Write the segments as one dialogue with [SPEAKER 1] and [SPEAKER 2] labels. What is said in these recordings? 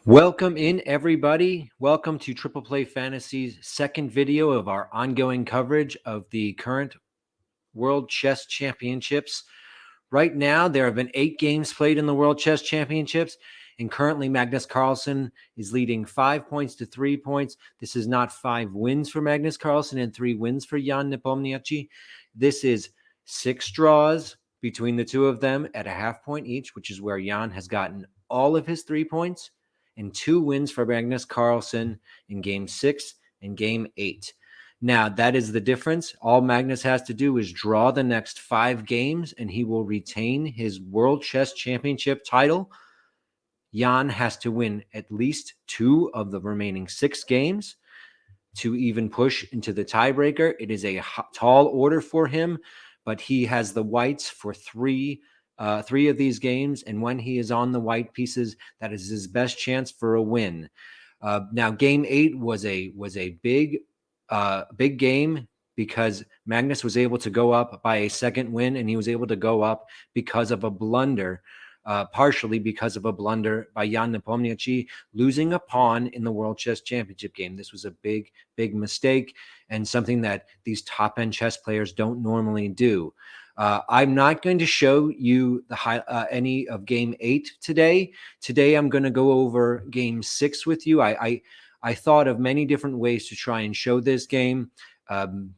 [SPEAKER 1] Welcome in, everybody. Welcome to Triple Play Fantasy's second video of our ongoing coverage of the current World Chess Championships. Right now, there have been 8 games played in the World Chess Championships, and currently Magnus Carlsen is leading 5 points to 3 points. This is not 5 wins for Magnus Carlsen and 3 wins for Ian Nepomniachtchi. This is 6 draws between the two of them at a half point each, which is where Jan has gotten all of his 3 points, and 2 wins for Magnus Carlsen in Game 6 and Game 8. Now, that is the difference. All Magnus has to do is draw the next 5 games, and he will retain his World Chess Championship title. Jan has to win at least 2 of the remaining 6 games to even push into the tiebreaker. It is a tall order for him, but he has the whites for 3 of these games, and when he is on the white pieces, that is his best chance for a win. Now, Game 8 was a big game because Magnus was able to go up by a second win, and he was able to go up because of a blunder, partially because of a blunder by Ian Nepomniachtchi, losing a pawn in the World Chess Championship game. This was a big mistake and something that these top-end chess players don't normally do. I'm not going to show you any of Game 8 today. Today, I'm going to go over Game 6 with you. I thought of many different ways to try and show this game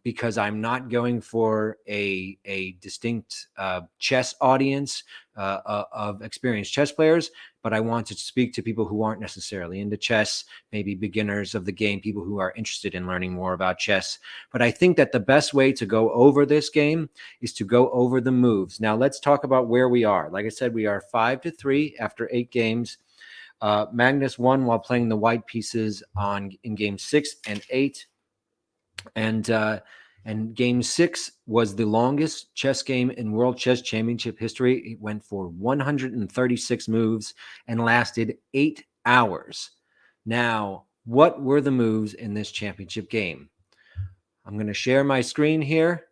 [SPEAKER 1] because I'm not going for a distinct chess audience of experienced chess players, but I want to speak to people who aren't necessarily into chess, maybe beginners of the game, people who are interested in learning more about chess. But I think that the best way to go over this game is to go over the moves. Now, let's talk about where we are. Like I said, we are 5-3 after 8 games. Magnus won while playing the white pieces in Game 6 and 8. And Game 6 was the longest chess game in World Chess Championship history. It went for 136 moves and lasted 8 hours. Now, what were the moves in this championship game? I'm going to share my screen here,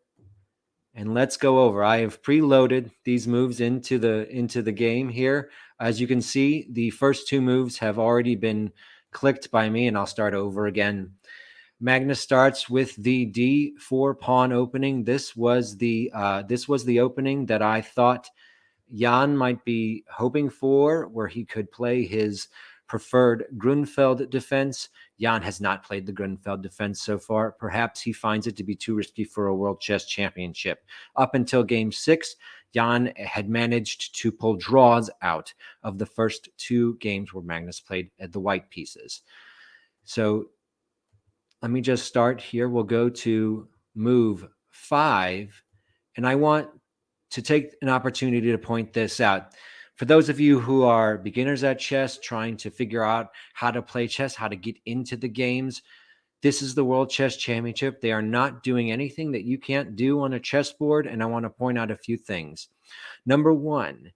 [SPEAKER 1] and let's go over. I have preloaded these moves into the game here. As you can see, the first 2 moves have already been clicked by me, and I'll start over again. Magnus starts with the D4 pawn opening. This was the opening that I thought Jan might be hoping for, where he could play his preferred Grunfeld defense. Jan has not played the Grunfeld defense so far. Perhaps he finds it to be too risky for a World Chess Championship. Up until Game 6, Jan had managed to pull draws out of the first 2 games where Magnus played at the white pieces. So let me just start here. We'll go to move 5, and I want to take an opportunity to point this out. For those of you who are beginners at chess, trying to figure out how to play chess, how to get into the games, this is the World Chess Championship. They are not doing anything that you can't do on a chessboard, and I want to point out a few things. Number 1,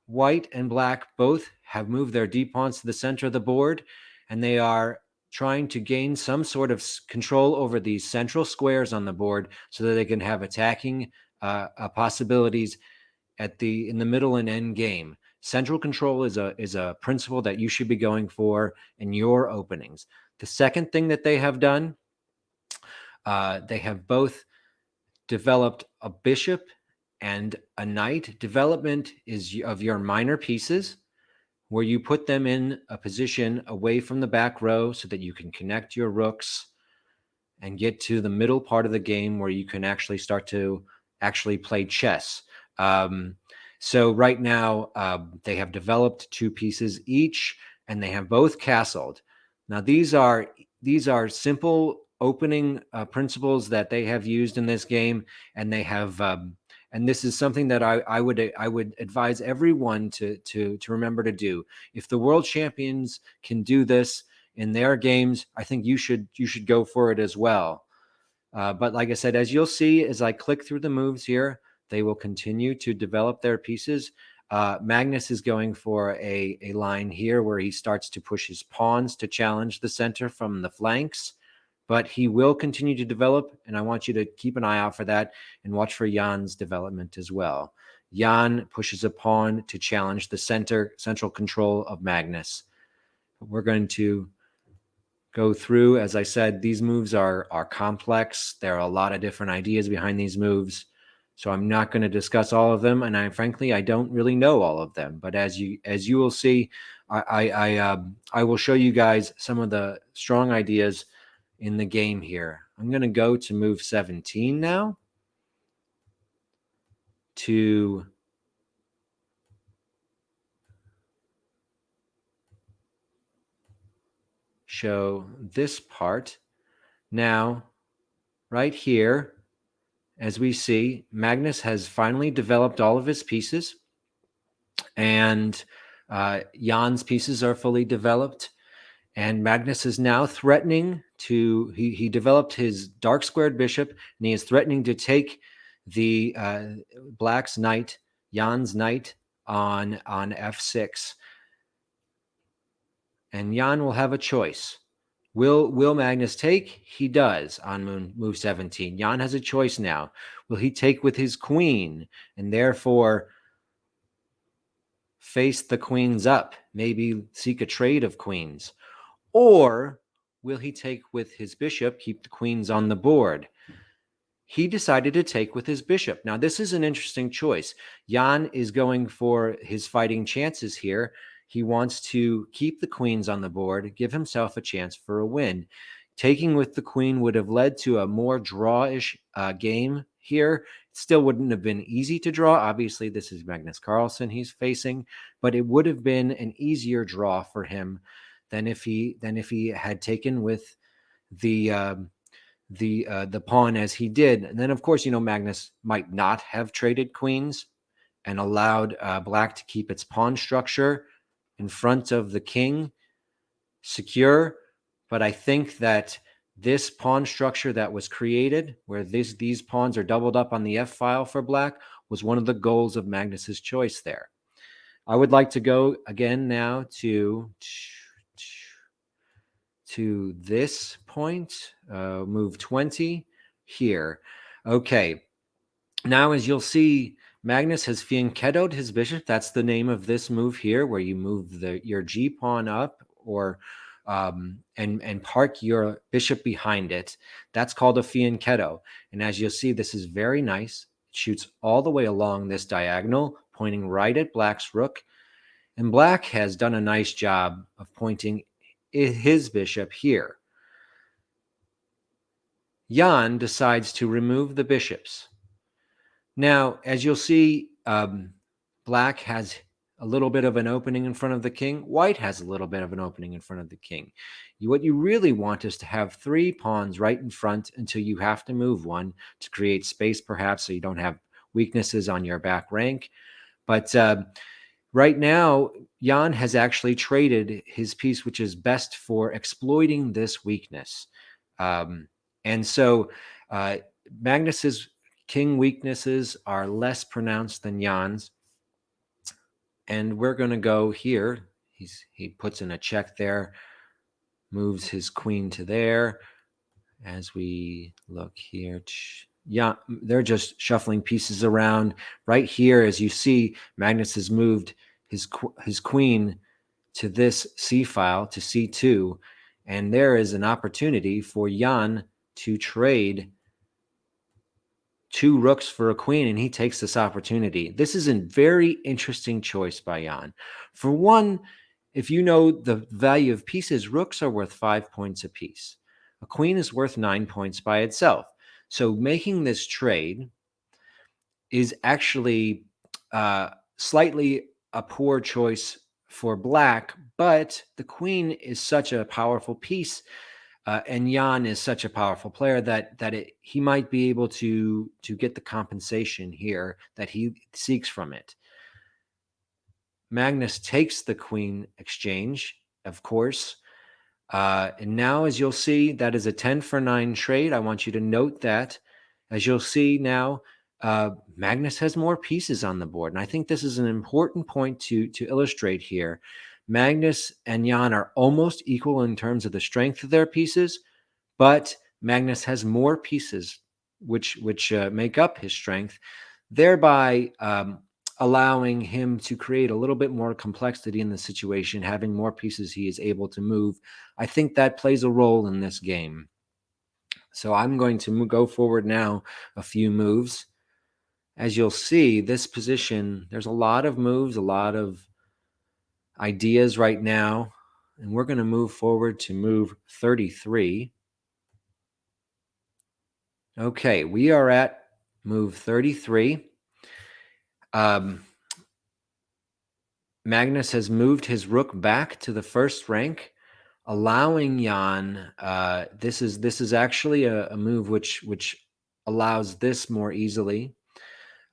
[SPEAKER 1] white and black both have moved their d-pawns to the center of the board, and they are trying to gain some sort of control over these central squares on the board so that they can have attacking possibilities in the middle and end game. Central control is a principle that you should be going for in your openings. The second thing that they have done, they have both developed a bishop and a knight. Development is of your minor pieces, where you put them in a position away from the back row so that you can connect your rooks and get to the middle part of the game where you can actually start to play chess. So right now, they have developed 2 pieces each, and they have both castled. Now, these are simple opening principles that they have used in this game, and they have and this is something that I would advise everyone to remember to do. If the world champions can do this in their games, I think you should go for it as well. But like I said, as you'll see, as I click through the moves here, they will continue to develop their pieces. Magnus is going for a line here where he starts to push his pawns to challenge the center from the flanks. But he will continue to develop, and I want you to keep an eye out for that and watch for Jan's development as well. Jan pushes a pawn to challenge the central control of Magnus. We're going to go through. As I said, these moves are complex. There are a lot of different ideas behind these moves. So I'm not going to discuss all of them, and frankly I don't really know all of them. But as you will see, I will show you guys some of the strong ideas in the game here. I'm going to go to move 17 now to show this part. Now, right here, as we see, Magnus has finally developed all of his pieces, and Jan's pieces are fully developed. And Magnus is now threatening to, he developed his dark squared bishop, and he is threatening to take the black's knight, Jan's knight, on f6. And Jan will have a choice. Will Magnus take? He does on move 17. Jan has a choice now. Will he take with his queen and therefore face the queens up, maybe seek a trade of queens? Or will he take with his bishop, keep the queens on the board? He decided to take with his bishop. Now, this is an interesting choice. Jan is going for his fighting chances here. He wants to keep the queens on the board, give himself a chance for a win. Taking with the queen would have led to a more drawish game here. It still wouldn't have been easy to draw. Obviously, this is Magnus Carlsen he's facing, but it would have been an easier draw for him than if he had taken with the pawn as he did. And then, of course, Magnus might not have traded queens and allowed black to keep its pawn structure in front of the king secure. But I think that this pawn structure that was created, where these pawns are doubled up on the f file for black, was one of the goals of Magnus's choice there. I would like to go again now to this point, move 20 here. Okay, now as you'll see, Magnus has fianchettoed his bishop. That's the name of this move here, where you move your g pawn up, or and park your bishop behind it. That's called a fianchetto. And as you'll see, this is very nice. It shoots all the way along this diagonal, pointing right at black's rook. And black has done a nice job of pointing his bishop here. Jan decides to remove the bishops. Now, as you'll see, black has a little bit of an opening in front of the king. White has a little bit of an opening in front of the king. What you really want is to have 3 pawns right in front until you have to move one to create space, perhaps, so you don't have weaknesses on your back rank. But right now, Jan has actually traded his piece, which is best for exploiting this weakness. And so Magnus's king weaknesses are less pronounced than Jan's. And we're going to go here. He puts in a check there, moves his queen to there. As we look here, yeah, they're just shuffling pieces around. Right here, as you see, Magnus has moved his queen to this c file, to c2, and there is an opportunity for Jan to trade 2 rooks for a queen, and he takes this opportunity. This is a very interesting choice by Jan. For one, if you know the value of pieces, rooks are worth 5 points apiece. A queen is worth 9 points by itself. So making this trade is actually slightly a poor choice for black, but the queen is such a powerful piece, and Jan is such a powerful player that he might be able to get the compensation here that he seeks from it. Magnus takes the queen exchange, of course. And now, as you'll see, that is a 10 for 9 trade. I want you to note that. As you'll see now, Magnus has more pieces on the board. And I think this is an important point to illustrate here. Magnus and Jan are almost equal in terms of the strength of their pieces, but Magnus has more pieces which make up his strength, thereby allowing him to create a little bit more complexity in the situation, having more pieces he is able to move. I think that plays a role in this game. So I'm going to go forward now a few moves. As you'll see, this position, there's a lot of moves, a lot of ideas right now, and we're going to move forward to move 33. Okay, we are at move 33. Magnus has moved his rook back to the first rank, allowing Jan. This is actually a move which allows this more easily,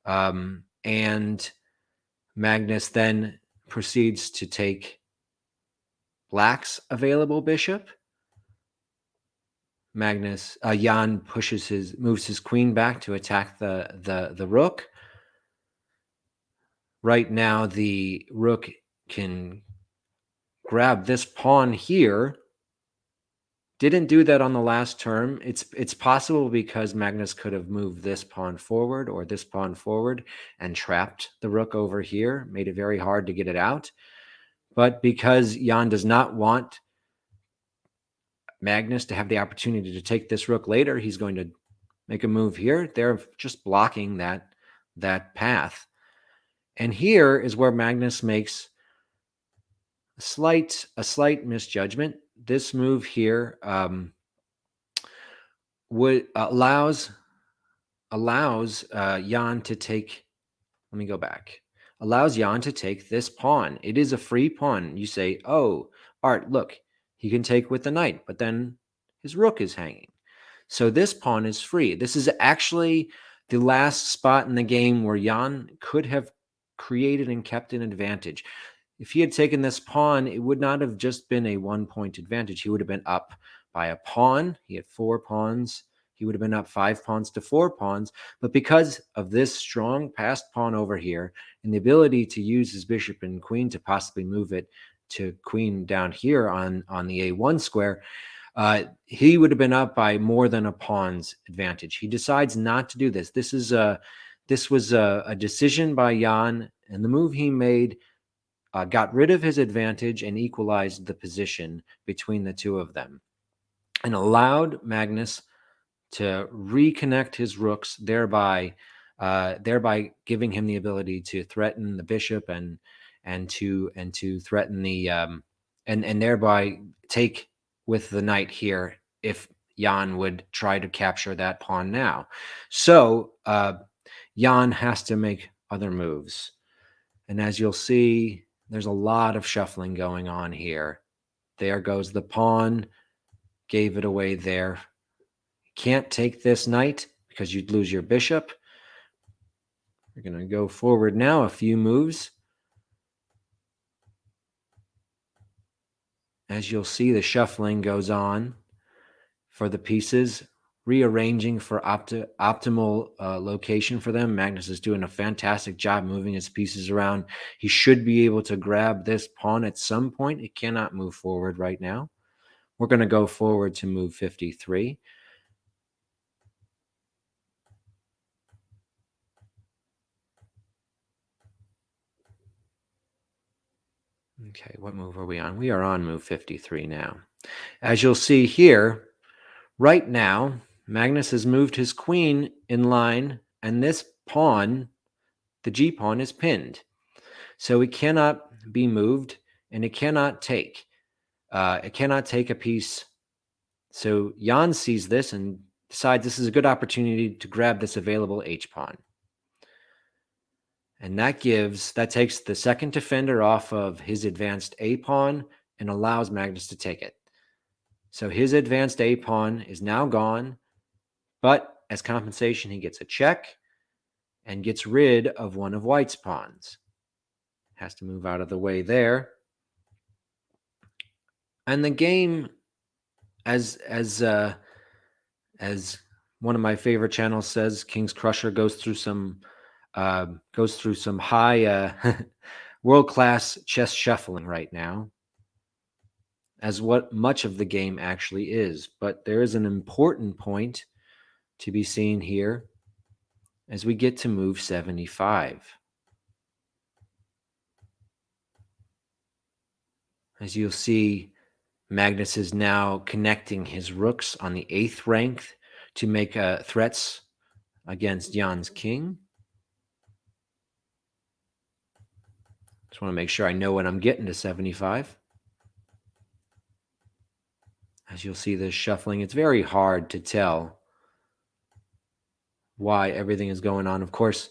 [SPEAKER 1] and Magnus then proceeds to take Black's available bishop. Jan moves his queen back to attack the rook. Right now, the rook can grab this pawn here. Didn't do that on the last turn. It's possible because Magnus could have moved this pawn forward or this pawn forward and trapped the rook over here, made it very hard to get it out. But because Jan does not want Magnus to have the opportunity to take this rook later, he's going to make a move here. They're just blocking that path. And here is where Magnus makes a slight misjudgment. This move here allows Jan to take. Let me go back. Allows Jan to take this pawn. It is a free pawn. You say, "Oh, Art, look, he can take with the knight," but then his rook is hanging. So this pawn is free. This is actually the last spot in the game where Jan could have created and kept an advantage. If he had taken this pawn, it would not have just been a 1-point advantage. He would have been up by a pawn. He had 4 pawns. He would have been up 5 pawns to 4 pawns. But because of this strong passed pawn over here and the ability to use his bishop and queen to possibly move it to queen down here on the A1 square, he would have been up by more than a pawn's advantage. He decides not to do this. This was a decision by Jan, and the move he made got rid of his advantage and equalized the position between the two of them, and allowed Magnus to reconnect his rooks, thereby giving him the ability to threaten the bishop and to threaten the and thereby take with the knight here if Jan would try to capture that pawn now. So Jan has to make other moves, and as you'll see, there's a lot of shuffling going on here. There goes the pawn, gave it away there. Can't take this knight because you'd lose your bishop. We're going to go forward now a few moves. As you'll see, the shuffling goes on for the pieces, rearranging for optimal location for them. Magnus is doing a fantastic job moving his pieces around. He should be able to grab this pawn at some point. It cannot move forward right now. We're going to go forward to move 53. Okay, what move are we on? We are on move 53 now. As you'll see here, right now, Magnus has moved his queen in line, and this pawn, the G pawn, is pinned. So it cannot be moved, and it cannot take. It cannot take a piece. So Jan sees this and decides this is a good opportunity to grab this available H pawn. And that takes the second defender off of his advanced A pawn and allows Magnus to take it. So his advanced A pawn is now gone, but as compensation, he gets a check and gets rid of one of White's pawns. Has to move out of the way there. And the game, as one of my favorite channels says, King's Crusher goes through some high world-class chess shuffling right now, as what much of the game actually is. But there is an important point to be seen here as we get to move 75. As you'll see, Magnus is now connecting his rooks on the 8th rank to make threats against Jan's king. Just want to make sure I know when I'm getting to 75. As you'll see this shuffling, it's very hard to tell why everything is going on. Of course,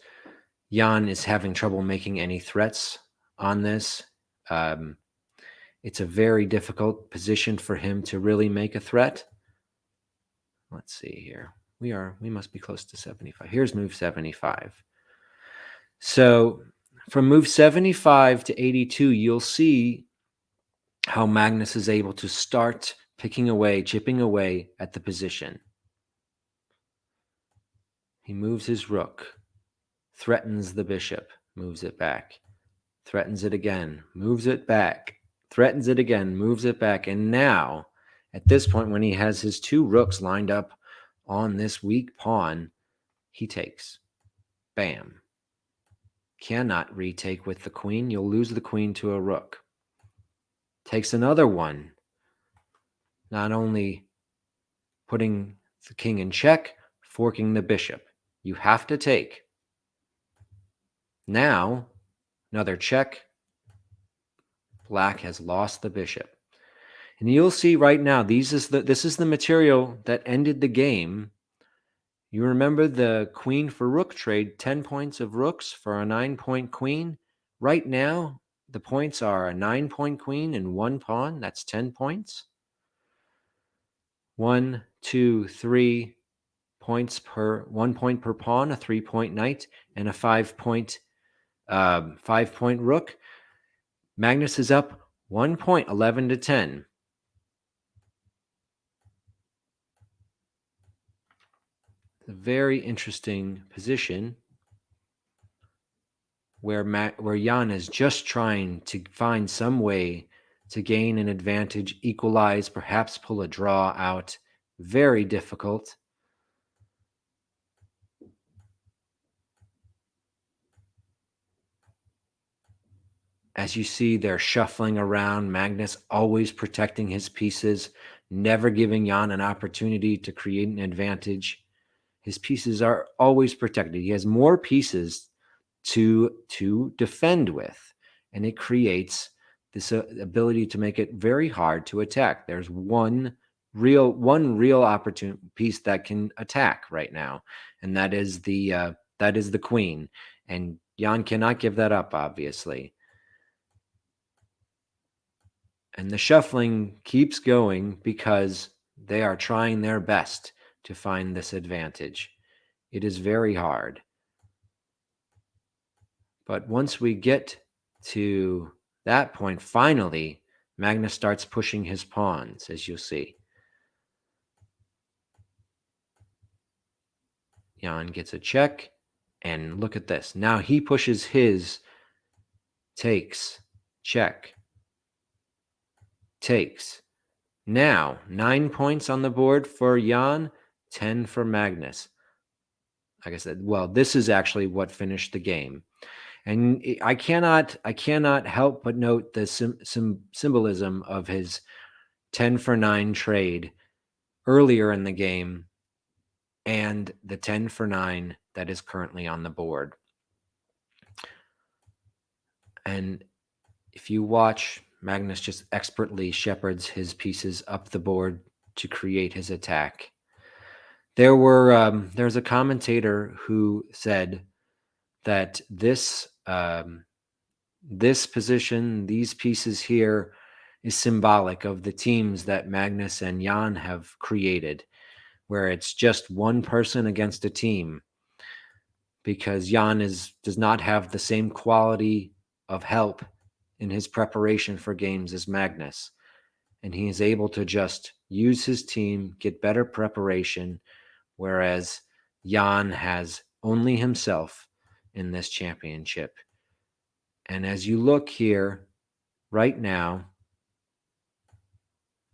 [SPEAKER 1] Jan is having trouble making any threats on this. It's a very difficult position for him to really make a threat. Let's see here. We must be close to 75. Here's move 75. So from move 75 to 82, you'll see how Magnus is able to start picking away, chipping away at the position. He moves his rook, threatens the bishop, moves it back, threatens it again, moves it back, threatens it again, moves it back. And now, at this point, when he has his 2 rooks lined up on this weak pawn, he takes. Bam. Cannot retake with the queen. You'll lose the queen to a rook. Takes another one. Not only putting the king in check, forking the bishop. You have to take. Now, another check. Black has lost the bishop. And you'll see right now, this is the material that ended the game. You remember the queen for rook trade, 10 points of rooks for a 9-point queen. Right now, the points are a 9-point queen and 1 pawn. That's 10 points. 1, 2, 3 points per 1 point per pawn, a 3-point knight, and a 5-point rook. Magnus is up 1 point, 11 to 10. A very interesting position where Jan is just trying to find some way to gain an advantage, equalize, perhaps pull a draw out. Very difficult. As you see, they're shuffling around. Magnus always protecting his pieces, never giving Jan an opportunity to create an advantage. His pieces are always protected. He has more pieces to defend with, and it creates this ability to make it very hard to attack. There's one real opportune piece that can attack right now, and that is the queen. And Jan cannot give that up, obviously. And the shuffling keeps going because they are trying their best to find this advantage. It is very hard. But once we get to that point, finally, Magnus starts pushing his pawns, as you'll see. Jan gets a check, and look at this. Now he pushes his, takes, check, takes. Now, 9 points on the board for Jan, 10 for Magnus. Like I said, well, this is actually what finished the game. And I cannot help but note the symbolism of his 10 for 9 trade earlier in the game and the 10 for 9 that is currently on the board. And if you watch, Magnus just expertly shepherds his pieces up the board to create his attack. There's a commentator who said that this position, these pieces here, is symbolic of the teams that Magnus and Jan have created, where it's just one person against a team, because Jan does not have the same quality of help in his preparation for games as Magnus, and he is able to just use his team, get better preparation, whereas Jan has only himself in this championship. And as you look here right now,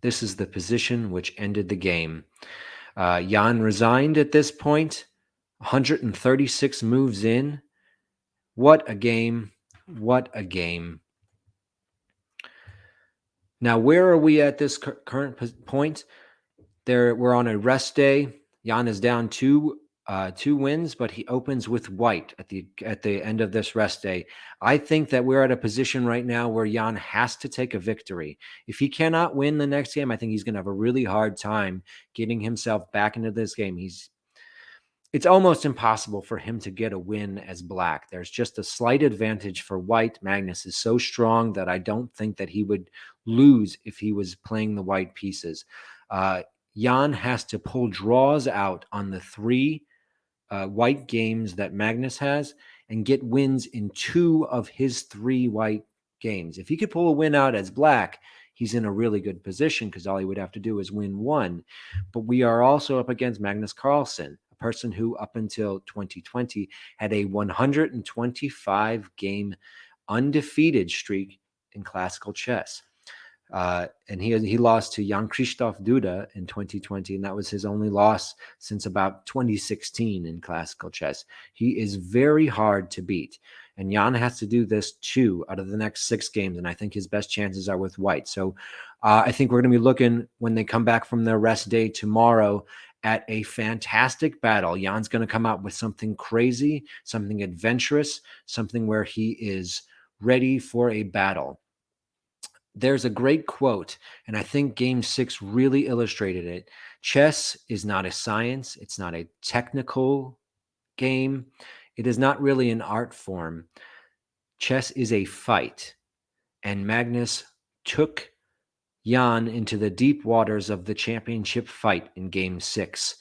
[SPEAKER 1] this is the position which ended the game. Jan resigned at this point, 136 moves in. What a game. What a game. Now, where are we at this current point? We're on a rest day. Jan is down two wins, but he opens with white at the end of this rest day. I think that we're at a position right now where Jan has to take a victory. If he cannot win the next game, I think he's going to have a really hard time getting himself back into this game. It's almost impossible for him to get a win as black. There's just a slight advantage for white. Magnus is so strong that I don't think that he would lose if he was playing the white pieces. Jan has to pull draws out on the three white games that Magnus has and get wins in two of his three white games. If he could pull a win out as black, he's in a really good position because all he would have to do is win one. But we are also up against Magnus Carlsen, a person who up until 2020 had a 125 game undefeated streak in classical chess. And he lost to Jan Krzysztof Duda in 2020, and that was his only loss since about 2016 in classical chess. He is very hard to beat, and Jan has to do this 2 out of the next 6 games, and I think his best chances are with white. So I think we're going to be looking, when they come back from their rest day tomorrow, at a fantastic battle. Jan's going to come out with something crazy, something adventurous, something where he is ready for a battle. There's a great quote, and I think Game 6 really illustrated it. Chess is not a science. It's not a technical game. It is not really an art form. Chess is a fight, and Magnus took Jan into the deep waters of the championship fight in Game 6,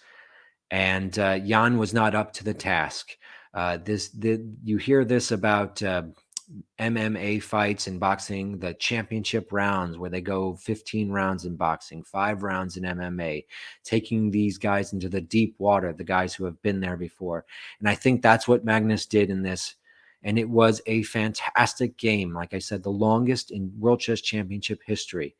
[SPEAKER 1] and Jan was not up to the task. You hear this about MMA fights in boxing, the championship rounds where they go 15 rounds in boxing, 5 rounds in MMA, taking these guys into the deep water, the guys who have been there before. And I think that's what Magnus did in this. And it was a fantastic game. Like I said, the longest in World Chess Championship history.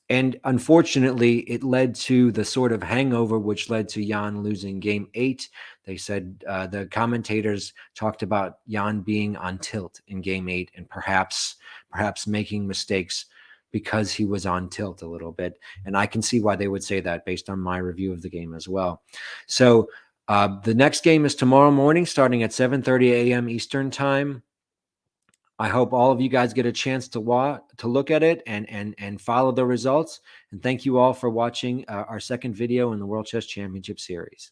[SPEAKER 1] And unfortunately, it led to the sort of hangover which led to Jan losing Game 8. They said the commentators talked about Jan being on tilt in Game 8 and perhaps making mistakes because he was on tilt a little bit. And I can see why they would say that based on my review of the game as well. So the next game is tomorrow morning starting at 7:30 a.m. Eastern Time. I hope all of you guys get a chance to look at it and follow the results. And thank you all for watching our second video in the World Chess Championship Series.